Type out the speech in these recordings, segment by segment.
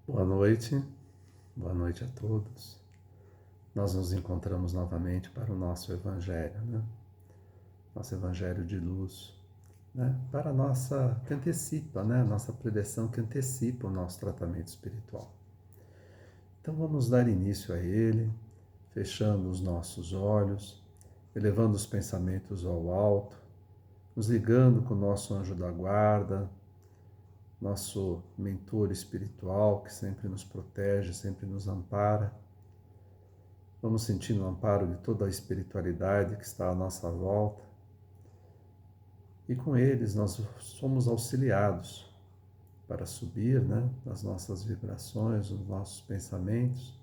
Boa noite a todos. Nós nos encontramos novamente para o nosso Evangelho, né? Nosso Evangelho de luz, né? Para a nossa, que antecipa, né? Nossa preleção que antecipa o nosso tratamento espiritual. Então vamos dar início a ele, fechando os nossos olhos, elevando os pensamentos ao alto, nos ligando com o nosso anjo da guarda, nosso mentor espiritual que sempre nos protege, sempre nos ampara. Vamos sentindo o amparo de toda a espiritualidade que está à nossa volta. E com eles nós somos auxiliados para subir, né, nas nossas vibrações, nos nossos pensamentos,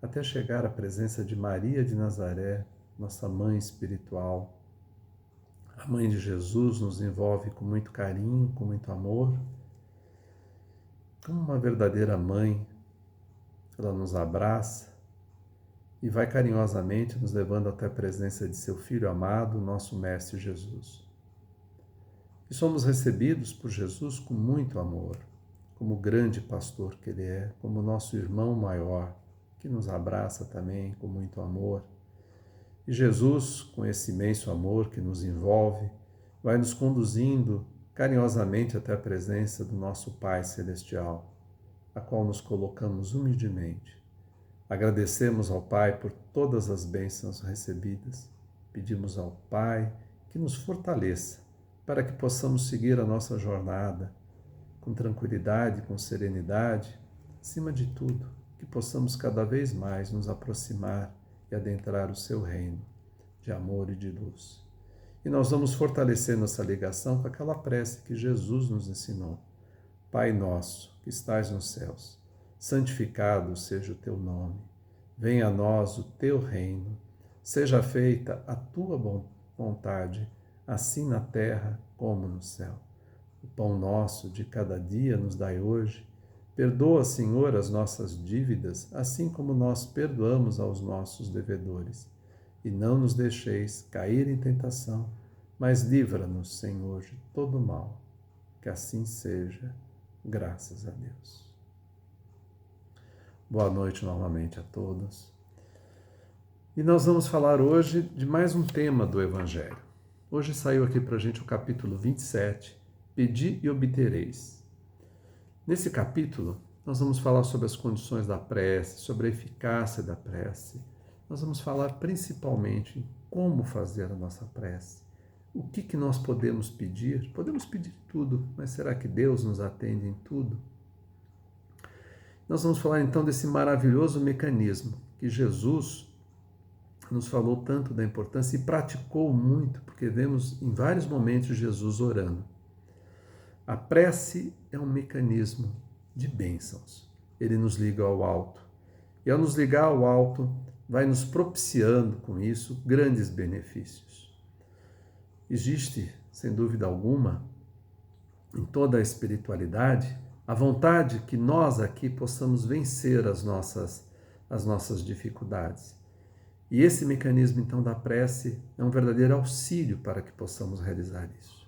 até chegar à presença de Maria de Nazaré, nossa mãe espiritual. A mãe de Jesus nos envolve com muito carinho, com muito amor. Como uma verdadeira mãe, ela nos abraça e vai carinhosamente nos levando até a presença de seu Filho amado, nosso Mestre Jesus. E somos recebidos por Jesus com muito amor, como o grande pastor que Ele é, como nosso irmão maior, que nos abraça também com muito amor. E Jesus, com esse imenso amor que nos envolve, vai nos conduzindo carinhosamente até a presença do nosso Pai Celestial, a qual nos colocamos humildemente. Agradecemos ao Pai por todas as bênçãos recebidas. Pedimos ao Pai que nos fortaleça para que possamos seguir a nossa jornada com tranquilidade, com serenidade, acima de tudo, que possamos cada vez mais nos aproximar e adentrar o seu reino de amor e de luz. E nós vamos fortalecendo essa ligação com aquela prece que Jesus nos ensinou. Pai nosso, que estais nos céus, santificado seja o teu nome. Venha a nós o teu reino. Seja feita a tua vontade, assim na terra como no céu. O pão nosso de cada dia nos dai hoje. Perdoa, Senhor, as nossas dívidas, assim como nós perdoamos aos nossos devedores. E não nos deixeis cair em tentação, mas livra-nos, Senhor, de todo mal. Que assim seja, graças a Deus. Boa noite novamente a todos. E nós vamos falar hoje de mais um tema do Evangelho. Hoje saiu aqui para a gente o capítulo 27, Pedi e obtereis. Nesse capítulo, nós vamos falar sobre as condições da prece, sobre a eficácia da prece. Nós vamos falar principalmente em como fazer a nossa prece. O que nós podemos pedir? Podemos pedir tudo, mas será que Deus nos atende em tudo? Nós vamos falar então desse maravilhoso mecanismo que Jesus nos falou tanto da importância e praticou muito, porque vemos em vários momentos Jesus orando. A prece é um mecanismo de bênçãos. Ele nos liga ao alto. E ao nos ligar ao alto, vai nos propiciando com isso grandes benefícios. Existe, sem dúvida alguma, em toda a espiritualidade, a vontade que nós aqui possamos vencer as nossas dificuldades. E esse mecanismo, então, da prece é um verdadeiro auxílio para que possamos realizar isso.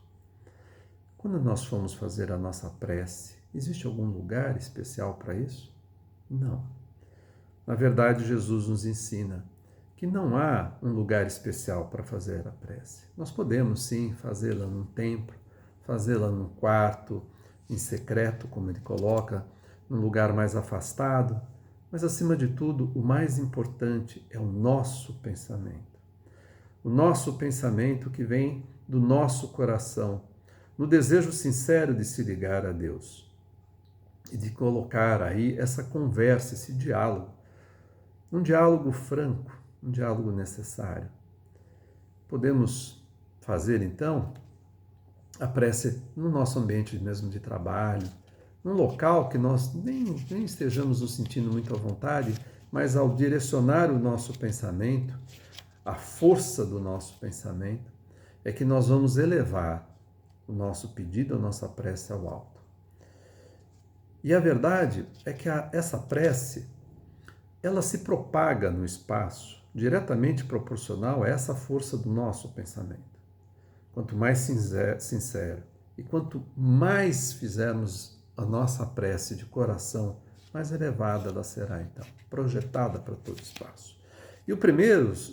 Quando nós formos fazer a nossa prece, existe algum lugar especial para isso? Não. Na verdade, Jesus nos ensina que não há um lugar especial para fazer a prece. Nós podemos, sim, fazê-la num templo, fazê-la num quarto, em secreto, como ele coloca, num lugar mais afastado, mas, acima de tudo, o mais importante é o nosso pensamento. O nosso pensamento que vem do nosso coração, no desejo sincero de se ligar a Deus e de colocar aí essa conversa, esse diálogo, um diálogo franco, um diálogo necessário. Podemos fazer, então, a prece no nosso ambiente mesmo de trabalho, num local que nós nem estejamos nos sentindo muito à vontade, mas ao direcionar o nosso pensamento, a força do nosso pensamento, é que nós vamos elevar o nosso pedido, a nossa prece ao alto. E a verdade é que essa prece, ela se propaga no espaço, diretamente proporcional a essa força do nosso pensamento. Quanto mais sincero e quanto mais fizermos a nossa prece de coração mais elevada ela será então, projetada para todo o espaço. E os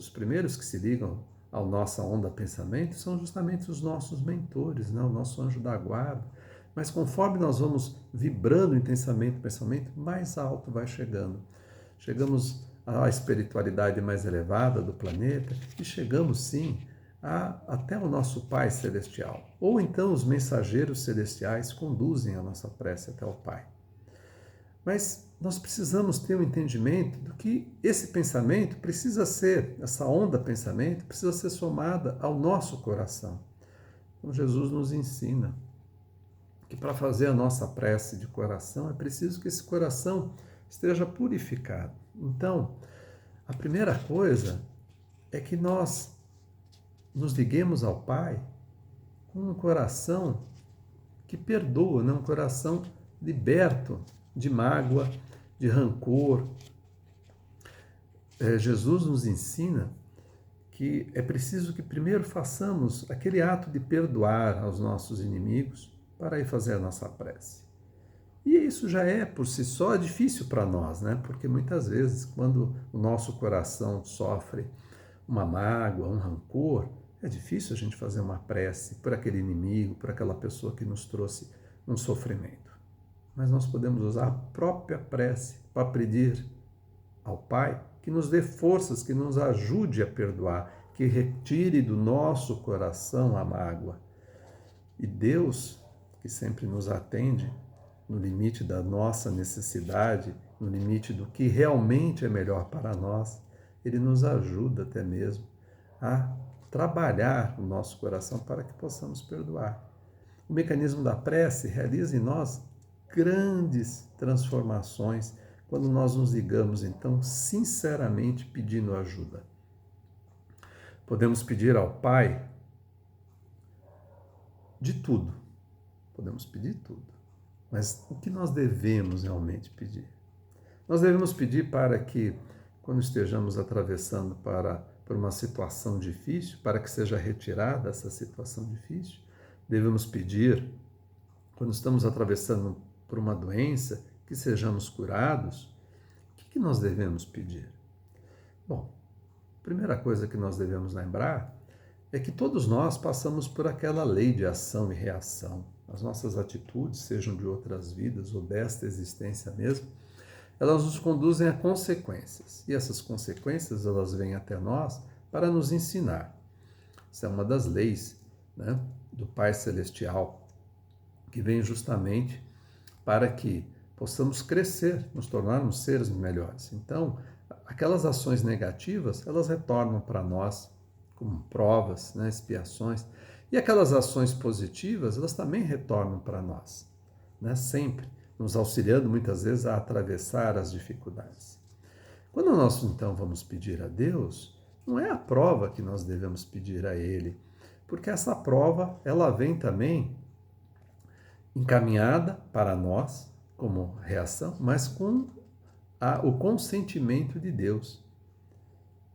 primeiros que se ligam à nossa onda pensamento são justamente os nossos mentores, né? O nosso anjo da guarda. Mas conforme nós vamos vibrando intensamente o pensamento, mais alto vai chegando. Chegamos à espiritualidade mais elevada do planeta e chegamos sim até o nosso Pai Celestial. Ou então os mensageiros celestiais conduzem a nossa prece até o Pai. Mas nós precisamos ter um entendimento do que esse pensamento precisa ser, essa onda pensamento precisa ser somada ao nosso coração. Então Jesus nos ensina que para fazer a nossa prece de coração é preciso que esse coração esteja purificado. Então, a primeira coisa é que nós nos liguemos ao Pai com um coração que perdoa, né? Um coração liberto de mágoa, de rancor. Jesus nos ensina que é preciso que primeiro façamos aquele ato de perdoar aos nossos inimigos para ir fazer a nossa prece. E isso já é, por si só, difícil para nós, né? Porque muitas vezes, quando o nosso coração sofre uma mágoa, um rancor, é difícil a gente fazer uma prece por aquele inimigo, por aquela pessoa que nos trouxe um sofrimento. Mas nós podemos usar a própria prece para pedir ao Pai que nos dê forças, que nos ajude a perdoar, que retire do nosso coração a mágoa. E Deus, que sempre nos atende no limite da nossa necessidade, no limite do que realmente é melhor para nós, Ele nos ajuda até mesmo a trabalhar o nosso coração para que possamos perdoar. O mecanismo da prece realiza em nós grandes transformações quando nós nos ligamos, então, sinceramente pedindo ajuda. Podemos pedir ao Pai de tudo. Podemos pedir tudo. Mas o que nós devemos realmente pedir? Nós devemos pedir para que, quando estejamos atravessando por uma situação difícil, para que seja retirada essa situação difícil, devemos pedir, quando estamos atravessando por uma doença, que sejamos curados. O que nós devemos pedir? Bom, a primeira coisa que nós devemos lembrar é que todos nós passamos por aquela lei de ação e reação. As nossas atitudes, sejam de outras vidas ou desta existência mesmo, elas nos conduzem a consequências. E essas consequências, elas vêm até nós para nos ensinar. Essa é uma das leis, né, do Pai Celestial, que vem justamente para que possamos crescer, nos tornarmos seres melhores. Então, aquelas ações negativas, elas retornam para nós como provas, né, expiações. E aquelas ações positivas, elas também retornam para nós, né, sempre nos auxiliando muitas vezes a atravessar as dificuldades. Quando nós então vamos pedir a Deus, não é a prova que nós devemos pedir a Ele, porque essa prova, ela vem também encaminhada para nós como reação, mas com o consentimento de Deus.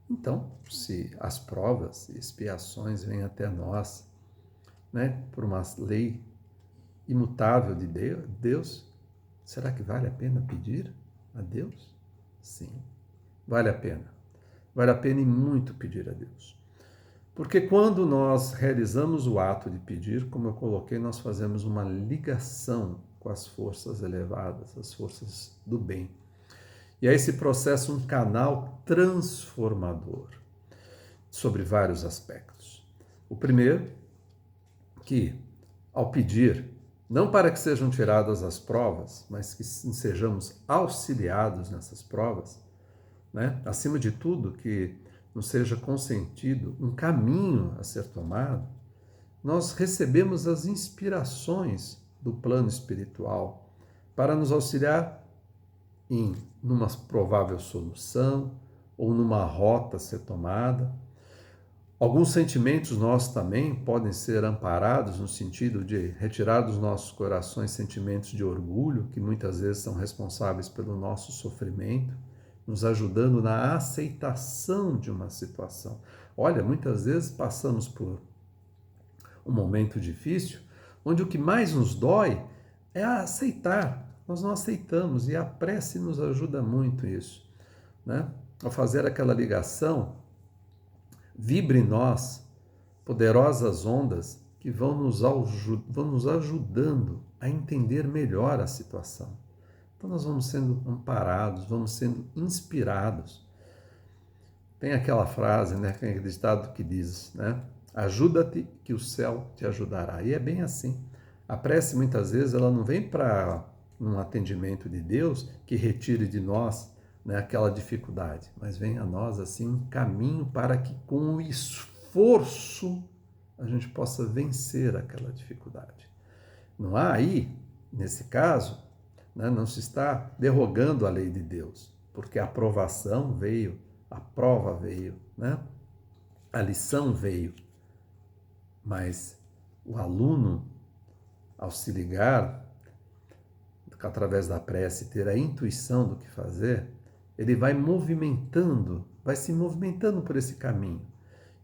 Então, se as provas e expiações vêm até nós, né, por uma lei imutável de Deus, será que vale a pena pedir a Deus? Sim, vale a pena. Vale a pena e muito pedir a Deus. Porque quando nós realizamos o ato de pedir, como eu coloquei, nós fazemos uma ligação com as forças elevadas, as forças do bem. E é esse processo um canal transformador sobre vários aspectos. O primeiro, que ao pedir, não para que sejam tiradas as provas, mas que sejamos auxiliados nessas provas, né? Acima de tudo, que nos seja consentido um caminho a ser tomado, nós recebemos as inspirações do plano espiritual para nos auxiliar numa provável solução ou numa rota a ser tomada. Alguns sentimentos nossos também podem ser amparados no sentido de retirar dos nossos corações sentimentos de orgulho, que muitas vezes são responsáveis pelo nosso sofrimento, nos ajudando na aceitação de uma situação. Olha, muitas vezes passamos por um momento difícil, onde o que mais nos dói é aceitar nós não aceitamos, e a prece nos ajuda muito isso, né? Ao fazer aquela ligação, vibre em nós poderosas ondas que vão nos ajudando a entender melhor a situação. Então nós vamos sendo amparados, vamos sendo inspirados. Tem aquela frase, né, aquele ditado que diz, né, ajuda-te que o céu te ajudará. E é bem assim. A prece muitas vezes ela não vem para um atendimento de Deus que retire de nós, né, aquela dificuldade, mas vem a nós assim um caminho para que com o esforço a gente possa vencer aquela dificuldade. Não há aí, nesse caso, né, não se está derrogando a lei de Deus, porque a aprovação veio, a prova veio, né? A lição veio, mas o aluno, ao se ligar, através da prece, ter a intuição do que fazer, ele vai se movimentando por esse caminho.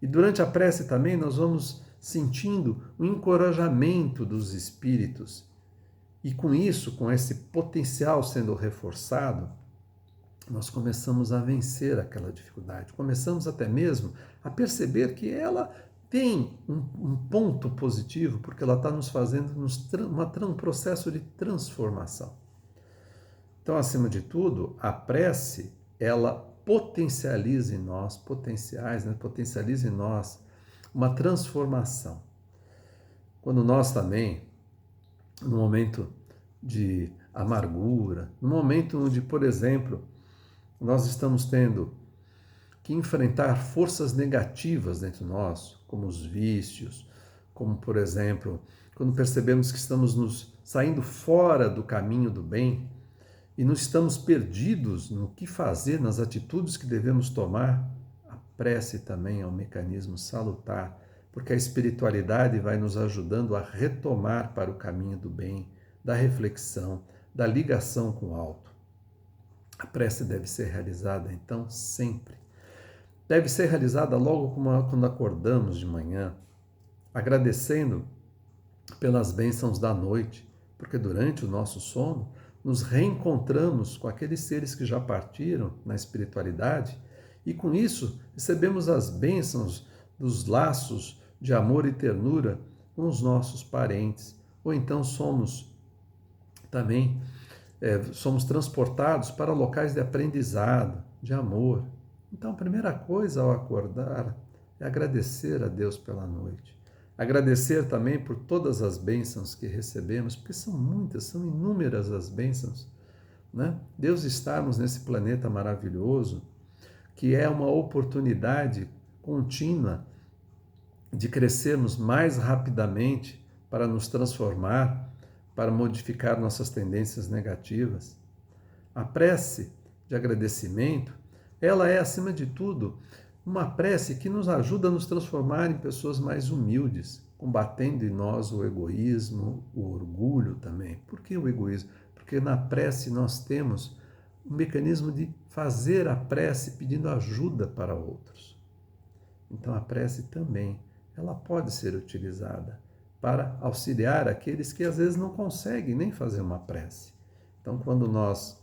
E durante a prece também nós vamos sentindo o encorajamento dos espíritos. E com isso, com esse potencial sendo reforçado, nós começamos a vencer aquela dificuldade. Começamos até mesmo a perceber que ela tem um ponto positivo, porque ela está nos fazendo um processo de transformação. Então, acima de tudo, a prece, ela potencializa em nós, potencializa em nós uma transformação. Quando nós também, no momento de amargura, no momento onde, por exemplo, nós estamos tendo que enfrentar forças negativas dentro de nós, como os vícios, como, por exemplo, quando percebemos que estamos nos saindo fora do caminho do bem e não estamos perdidos no que fazer, nas atitudes que devemos tomar, a prece também é um mecanismo salutar, porque a espiritualidade vai nos ajudando a retomar para o caminho do bem, da reflexão, da ligação com o alto. A prece deve ser realizada, então, sempre. Deve ser realizada logo quando acordamos de manhã, agradecendo pelas bênçãos da noite, porque durante o nosso sono nos reencontramos com aqueles seres que já partiram na espiritualidade e com isso recebemos as bênçãos dos laços de amor e ternura com os nossos parentes, ou então somos transportados para locais de aprendizado, de amor. Então, a primeira coisa ao acordar é agradecer a Deus pela noite. Agradecer também por todas as bênçãos que recebemos, porque são muitas, são inúmeras as bênçãos, né? Deus estarmos nesse planeta maravilhoso, que é uma oportunidade contínua de crescermos mais rapidamente para nos transformar, para modificar nossas tendências negativas. A prece de agradecimento, ela é, acima de tudo, uma prece que nos ajuda a nos transformar em pessoas mais humildes, combatendo em nós o egoísmo, o orgulho também. Por que o egoísmo? Porque na prece nós temos um mecanismo de fazer a prece pedindo ajuda para outros. Então a prece também, ela pode ser utilizada para auxiliar aqueles que às vezes não conseguem nem fazer uma prece. Então quando nós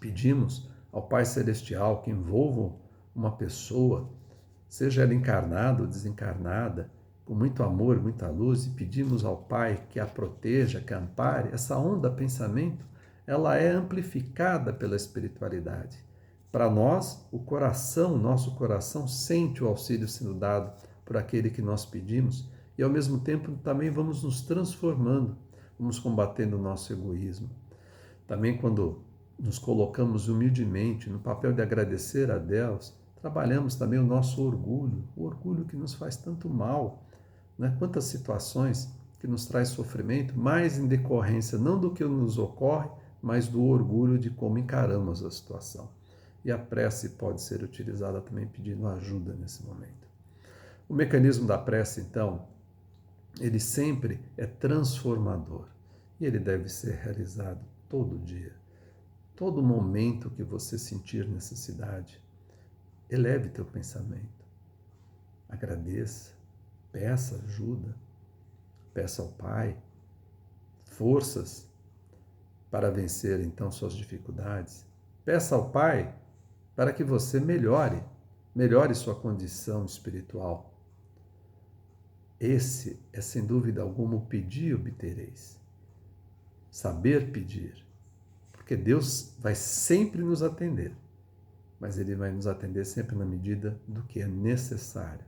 pedimos ao Pai Celestial que envolva uma pessoa, seja ela encarnada ou desencarnada, com muito amor, muita luz, e pedimos ao Pai que a proteja, que a ampare, essa onda pensamento, ela é amplificada pela espiritualidade. Para nós, nosso coração sente o auxílio sendo dado por aquele que nós pedimos e, ao mesmo tempo, também vamos nos transformando, vamos combatendo o nosso egoísmo. Também, quando nos colocamos humildemente no papel de agradecer a Deus, trabalhamos também o nosso orgulho, o orgulho que nos faz tanto mal, né? Quantas situações que nos traz sofrimento, mais em decorrência não do que nos ocorre, mas do orgulho de como encaramos a situação. E a prece pode ser utilizada também pedindo ajuda nesse momento. O mecanismo da prece, então, ele sempre é transformador e ele deve ser realizado todo dia. Todo momento que você sentir necessidade, eleve teu pensamento. Agradeça, peça ajuda, peça ao Pai forças para vencer então suas dificuldades. Peça ao Pai para que você melhore sua condição espiritual. Esse é, sem dúvida alguma, o pedir e obtereis. Saber pedir. Porque Deus vai sempre nos atender, mas Ele vai nos atender sempre na medida do que é necessário,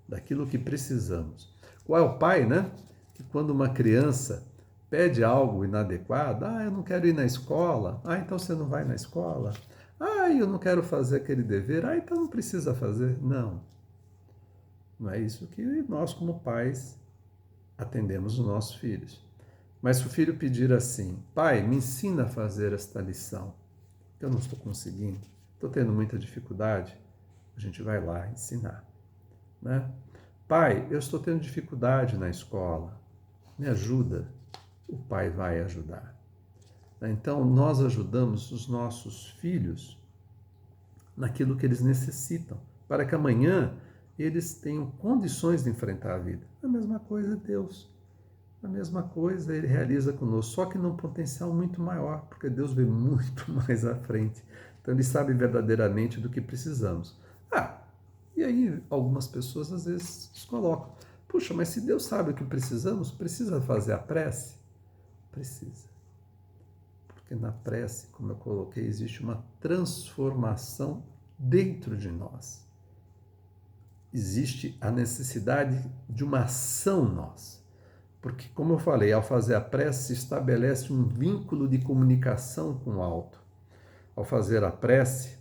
daquilo que precisamos. Qual é o pai, né? Que quando uma criança pede algo inadequado, eu não quero ir na escola, então você não vai na escola, eu não quero fazer aquele dever, então não precisa fazer. Não é isso que nós como pais atendemos os nossos filhos. Mas se o filho pedir assim, pai, me ensina a fazer esta lição, eu não estou conseguindo, estou tendo muita dificuldade, a gente vai lá ensinar, né? Pai, eu estou tendo dificuldade na escola, me ajuda. O pai vai ajudar. Então, nós ajudamos os nossos filhos naquilo que eles necessitam, para que amanhã eles tenham condições de enfrentar a vida. A mesma coisa é Deus. A mesma coisa Ele realiza conosco, só que num potencial muito maior, porque Deus vê muito mais à frente. Então, Ele sabe verdadeiramente do que precisamos. E aí algumas pessoas às vezes se colocam, puxa, mas se Deus sabe o que precisamos, precisa fazer a prece? Precisa. Porque na prece, como eu coloquei, existe uma transformação dentro de nós. Existe a necessidade de uma ação nossa. Porque, como eu falei, ao fazer a prece se estabelece um vínculo de comunicação com o alto. Ao fazer a prece,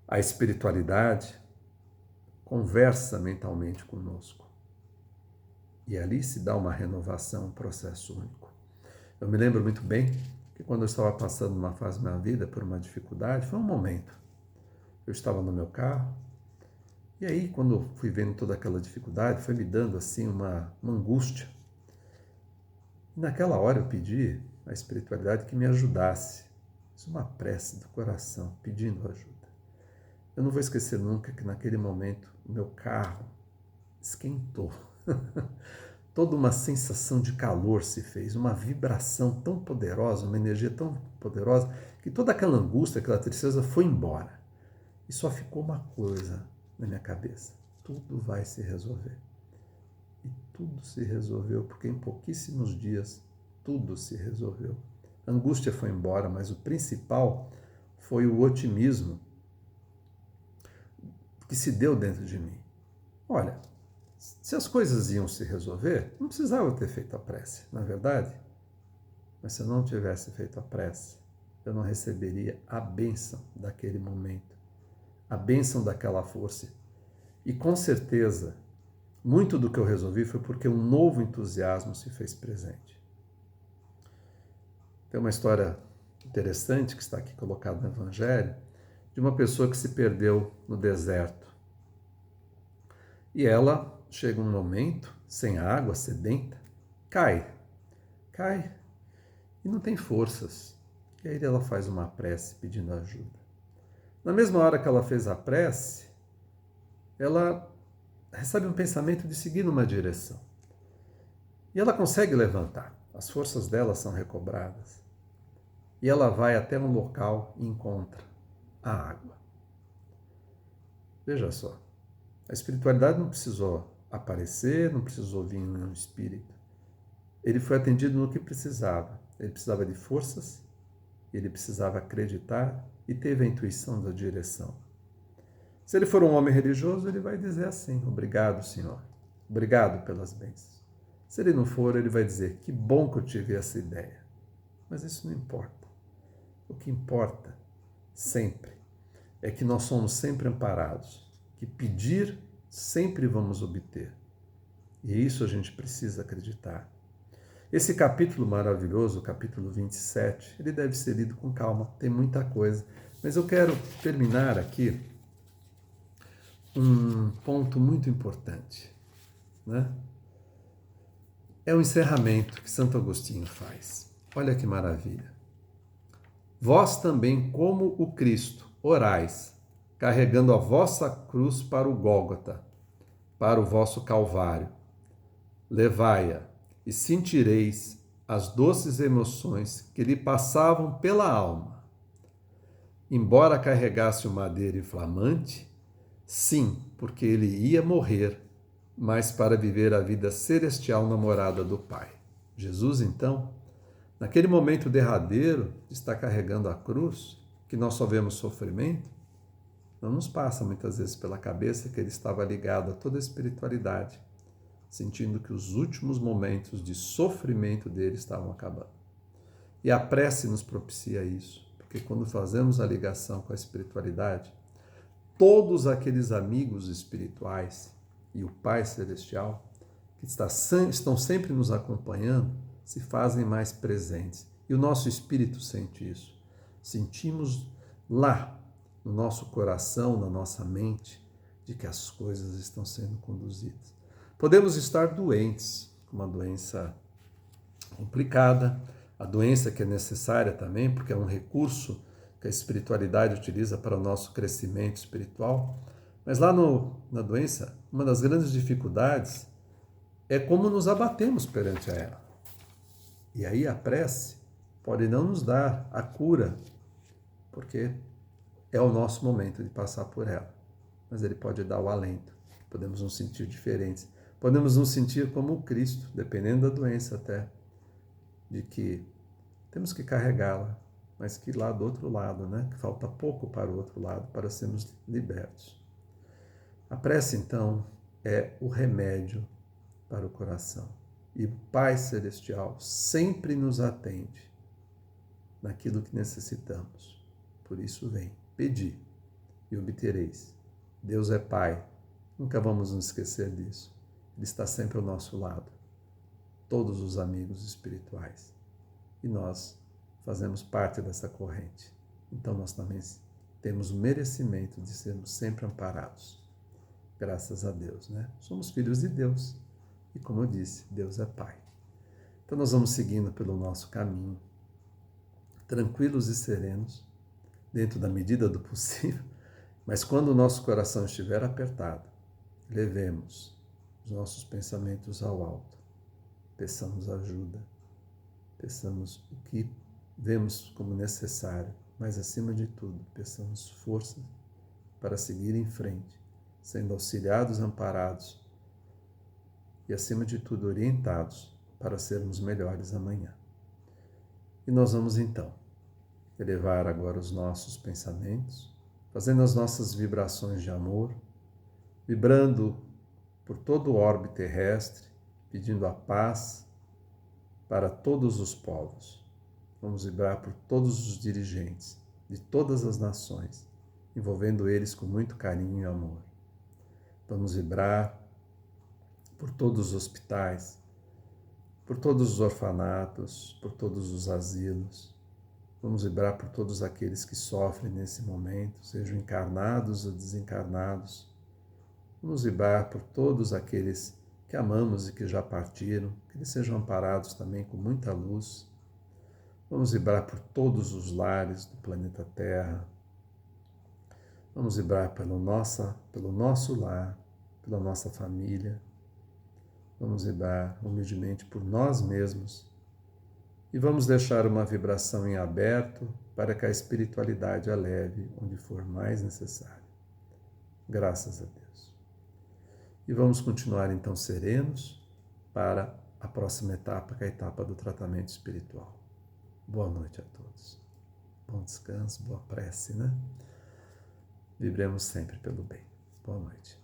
a espiritualidade conversa mentalmente conosco. E ali se dá uma renovação, um processo único. Eu me lembro muito bem que quando eu estava passando uma fase da minha vida por uma dificuldade, foi um momento. Eu estava no meu carro, e aí quando eu fui vendo toda aquela dificuldade, foi me dando assim uma angústia. E naquela hora eu pedi à espiritualidade que me ajudasse. Fiz uma prece do coração, pedindo ajuda. Eu não vou esquecer nunca que naquele momento o meu carro esquentou. Toda uma sensação de calor se fez, uma vibração tão poderosa, uma energia tão poderosa, que toda aquela angústia, aquela tristeza foi embora. E só ficou uma coisa na minha cabeça: tudo vai se resolver. E tudo se resolveu, porque em pouquíssimos dias tudo se resolveu. A angústia foi embora, mas o principal foi o otimismo que se deu dentro de mim. Olha, se as coisas iam se resolver, não precisava ter feito a prece, não é verdade? Mas se eu não tivesse feito a prece, eu não receberia a bênção daquele momento, a bênção daquela força. E com certeza, muito do que eu resolvi foi porque um novo entusiasmo se fez presente. Tem uma história interessante que está aqui colocada no Evangelho, de uma pessoa que se perdeu no deserto. E ela chega um momento, sem água, sedenta, cai e não tem forças. E aí ela faz uma prece pedindo ajuda. Na mesma hora que ela fez a prece, ela recebe um pensamento de seguir numa direção. E ela consegue levantar, as forças dela são recobradas. E ela vai até um local e encontra a água. Veja só, a espiritualidade não precisou aparecer, não precisou vir um espírito. Ele foi atendido no que precisava. Ele precisava de forças, ele precisava acreditar e teve a intuição da direção. Se ele for um homem religioso, ele vai dizer assim: obrigado, Senhor, obrigado pelas bênçãos. Se ele não for, ele vai dizer: que bom que eu tive essa ideia. Mas isso não importa. O que importa sempre é que nós somos sempre amparados, que pedir sempre vamos obter. E isso a gente precisa acreditar. Esse capítulo maravilhoso, o capítulo 27, ele deve ser lido com calma, tem muita coisa. Mas eu quero terminar aqui um ponto muito importante, né? É o encerramento que Santo Agostinho faz. Olha que maravilha. Vós também, como o Cristo, orais, carregando a vossa cruz para o Gólgota, para o vosso Calvário. Levai-a e sentireis as doces emoções que lhe passavam pela alma. Embora carregasse o madeiro inflamante, sim, porque ele ia morrer, mas para viver a vida celestial na morada do Pai. Jesus, então, naquele momento derradeiro de estar carregando a cruz, que nós só vemos sofrimento, não nos passa muitas vezes pela cabeça que ele estava ligado a toda a espiritualidade, sentindo que os últimos momentos de sofrimento dele estavam acabando. E a prece nos propicia isso, porque quando fazemos a ligação com a espiritualidade, todos aqueles amigos espirituais e o Pai Celestial, que estão sempre nos acompanhando, se fazem mais presentes. E o nosso espírito sente isso. Sentimos lá, no nosso coração, na nossa mente, de que as coisas estão sendo conduzidas. Podemos estar doentes, uma doença complicada, a doença que é necessária também, porque é um recurso que a espiritualidade utiliza para o nosso crescimento espiritual. Mas lá na doença, uma das grandes dificuldades é como nos abatemos perante ela. E aí a prece pode não nos dar a cura, porque é o nosso momento de passar por ela. Mas ele pode dar o alento. Podemos nos sentir diferentes. Podemos nos sentir como o Cristo, dependendo da doença até, de que temos que carregá-la, mas que lá do outro lado, né? Que falta pouco para o outro lado, para sermos libertos. A prece, então, é o remédio para o coração. E o Pai Celestial sempre nos atende naquilo que necessitamos. Por isso vem, pedi e obtereis. Deus é Pai, nunca vamos nos esquecer disso. Ele está sempre ao nosso lado. Todos os amigos espirituais. E nós fazemos parte dessa corrente. Então nós também temos o merecimento de sermos sempre amparados. Graças a Deus, né? Somos filhos de Deus. E como eu disse, Deus é Pai. Então nós vamos seguindo pelo nosso caminho, tranquilos e serenos, dentro da medida do possível, mas quando o nosso coração estiver apertado, levemos os nossos pensamentos ao alto, peçamos ajuda, peçamos o que vemos como necessário, mas acima de tudo, peçamos força para seguir em frente, sendo auxiliados, amparados e, acima de tudo, orientados para sermos melhores amanhã. E nós vamos, então, elevar agora os nossos pensamentos, fazendo as nossas vibrações de amor, vibrando por todo o orbe terrestre, pedindo a paz para todos os povos. Vamos vibrar por todos os dirigentes de todas as nações, envolvendo eles com muito carinho e amor. Vamos vibrar por todos os hospitais, por todos os orfanatos, por todos os asilos. Vamos vibrar por todos aqueles que sofrem nesse momento, sejam encarnados ou desencarnados. Vamos vibrar por todos aqueles que amamos e que já partiram, que eles sejam amparados também com muita luz. Vamos vibrar por todos os lares do planeta Terra. Vamos vibrar pelo nosso lar, pela nossa família. Vamos vibrar humildemente por nós mesmos. E vamos deixar uma vibração em aberto para que a espiritualidade a leve onde for mais necessário. Graças a Deus. E vamos continuar então serenos para a próxima etapa, que é a etapa do tratamento espiritual. Boa noite a todos. Bom descanso, boa prece, né? Vibremos sempre pelo bem. Boa noite.